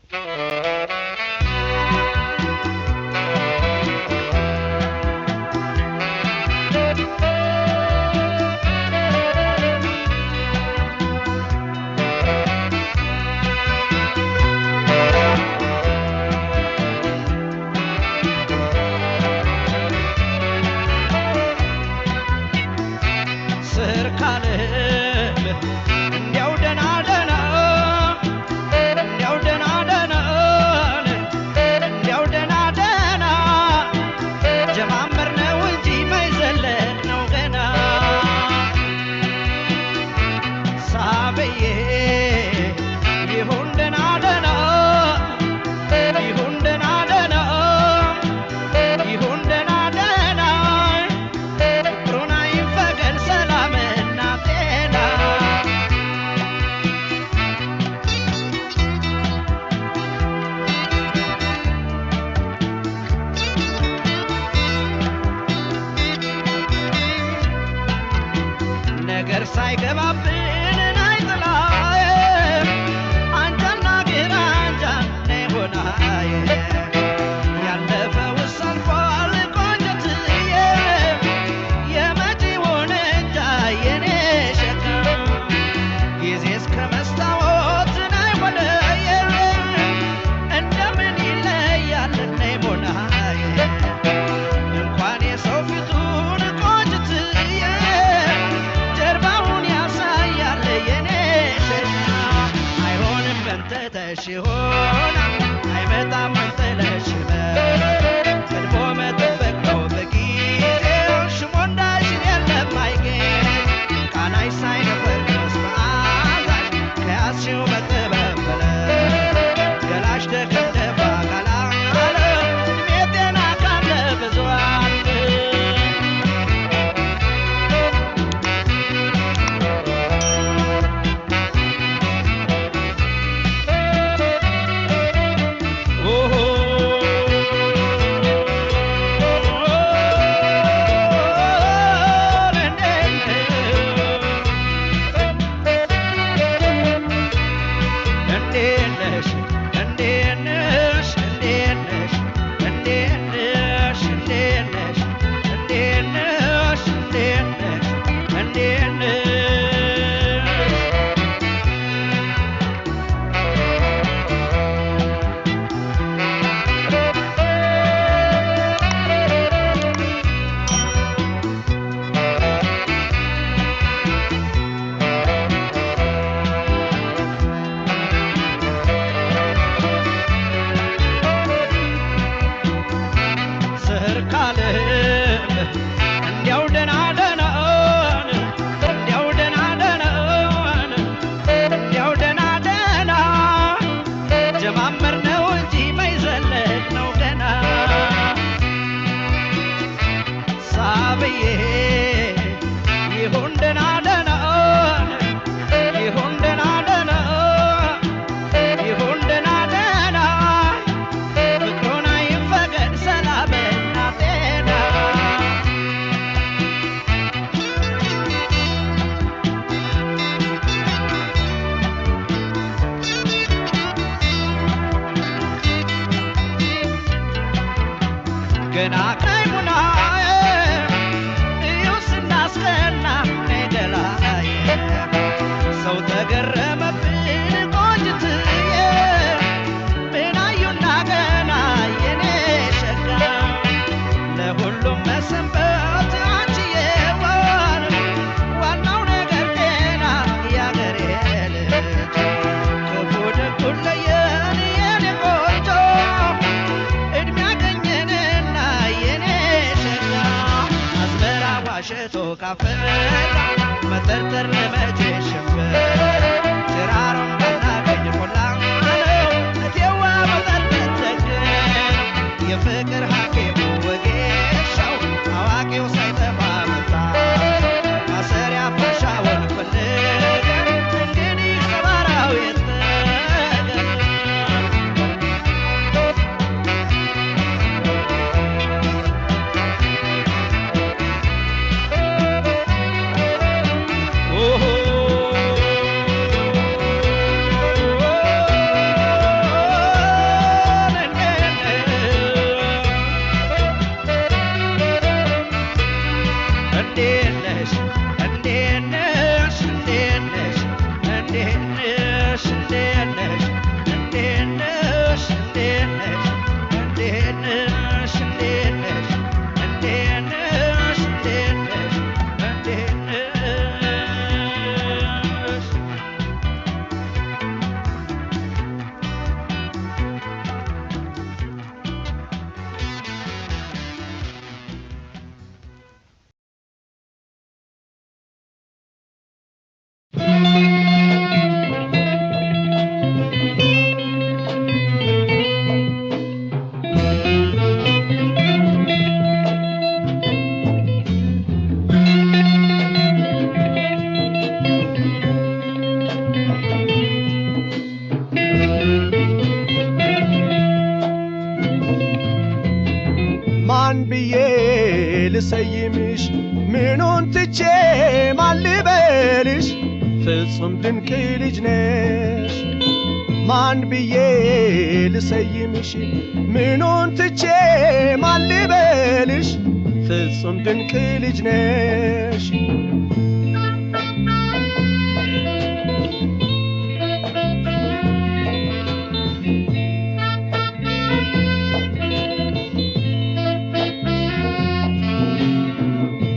Oh ልሰይምሽ ምኑን ትቼ ማን ልበልሽ ፍጹም ድንቅ ልጅ ነሽ ማን ብዬ ልሰይምሽ ምኑን ትቼ ማን ልበልሽ ፍጹም ድንቅ ልጅ ነሽ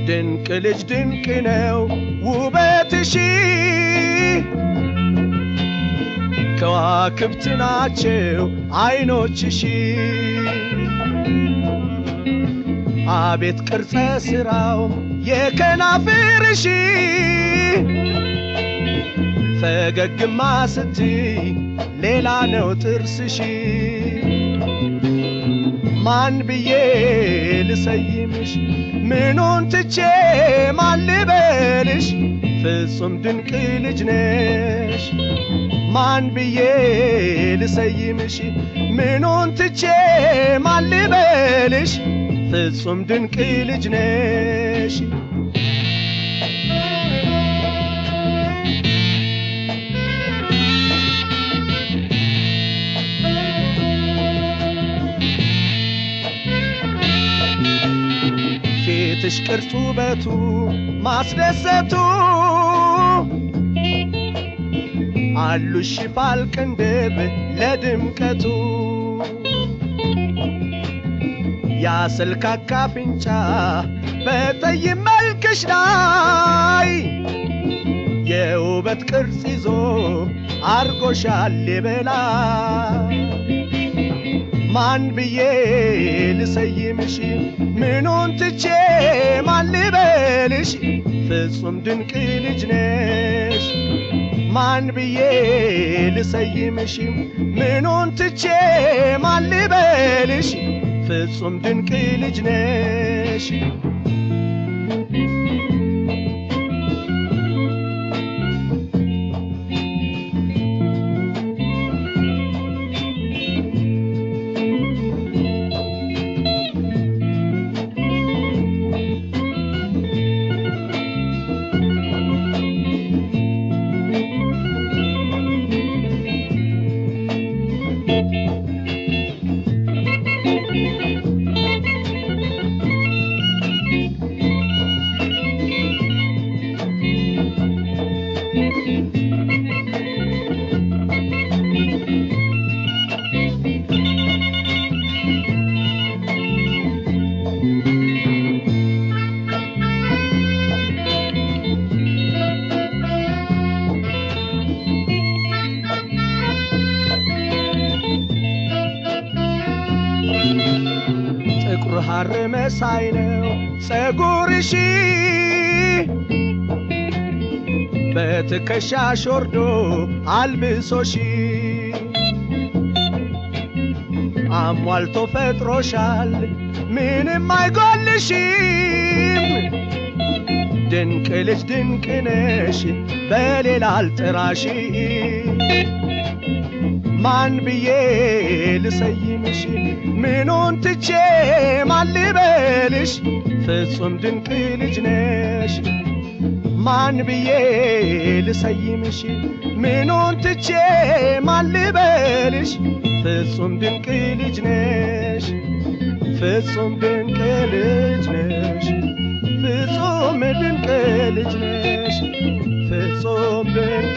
ድንቅ ልጅ ድንቅ ነው ውበትሽ ከዋክብት ናቸው አይኖችሽ አቤት ቅርጸ ስራው የከናፍርሽ ፈገግማ ስትይ ሌላ ነው ጥርስሽ ማን ብዬ ልሰይምሽ ምኑን ትቼ ማን ልበልሽ ፍጹም ድንቅ ልጅ ነሽ ማን ብዬ ልሰይምሽ ምኑን ትቼ ማን ልበልሽ ፍጹም ድንቅ ልጅ ነሽ ፊትሽ ቅርጹ ውበቱ ማስደሰቱ አሉሽ ሽፋል ቅንድብ ለድምቀቱ ያስልካካ አፍንጫ በጠይም መልክሽ ላይ የውበት ቅርጽ ይዞ አርጎሻል የበላይ ማን ብዬ ልሰይምሽ ምኑን ትቼ ማን ልበልሽ ፍጹም ድንቅ ልጅ ነሽ ማን ብዬ ልሰይምሽ ምኑን ትቼ ማን ልበልሽ ፍጹም ድንቅ ልጅ ነሽ ጥቁር ሐር መሳይ ነው ጸጉርሽ በትከሻሽ ወርዶ አልብሶሽ አሟልቶ ፈጥሮሻል ምንም አይጎልሽም ድንቅ ልጅ ድንቅ ነሽ በሌላ አልጥራሽ ማን ብዬ ልሰይምሽ ምኑን ትቼ ማን ልበልሽ ፍጹም ድንቅ ልጅ ነሽ ማን ብዬ ልሰይምሽ ምኑን ትቼ ማን ልበልሽ ፍጹም ድንቅ ልጅ ነሽ ፍጹም ድንቅ ልጅ ነሽ ፍጹም ድንቅ ልጅ ነሽ ፍጹም ድንቅ